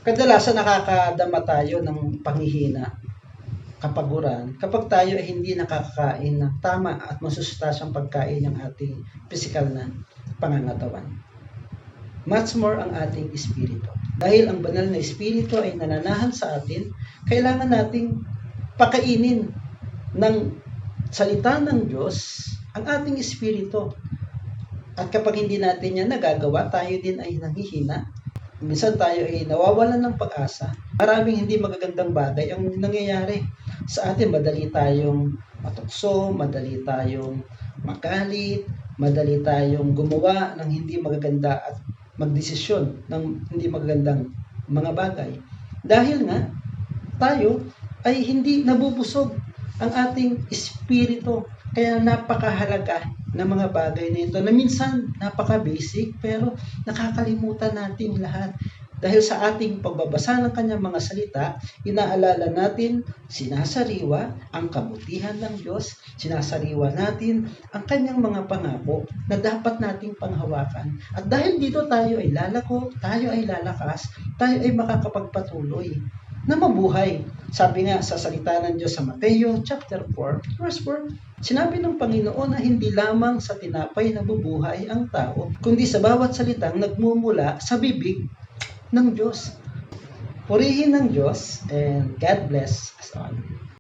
Kadalasan nakakadama tayo ng panghihina, kapaguran, kapag tayo ay hindi nakakakain ng tama at masustansiyang pagkain ng ating pisikal na pangangatawan. Much more ang ating espiritu. Dahil ang banal na espiritu ay nananahan sa atin, kailangan nating pakainin ng salita ng Diyos ang ating espiritu. At kapag hindi natin yan nagagawa, tayo din ay nanghihina. Minsan tayo ay nawawalan ng pag-asa. Maraming hindi magagandang bagay ang nangyayari sa atin. Madali tayong matukso, madali tayong makalit, madali tayong gumawa ng hindi magaganda at magdesisyon ng hindi magagandang mga bagay. Dahil nga, tayo ay hindi nabubusog ang ating espiritu. Kaya napakahalaga ng mga bagay na ito na minsan napaka-basic pero nakakalimutan natin lahat. Dahil sa ating pagbabasa ng kanyang mga salita, inaalala natin, sinasariwa ang kabutihan ng Diyos, sinasariwa natin ang kanyang mga pangako na dapat nating panghawakan. At dahil dito tayo ay lalako, tayo ay lalakas, tayo ay makakapagpatuloy na mabuhay. Sabi nga sa salita ng Diyos sa Mateo chapter 4, verse 4, sinabi ng Panginoon na hindi lamang sa tinapay nabubuhay ang tao, kundi sa bawat salitang nagmumula sa bibig ng Diyos. Purihin ng Diyos and God bless us all.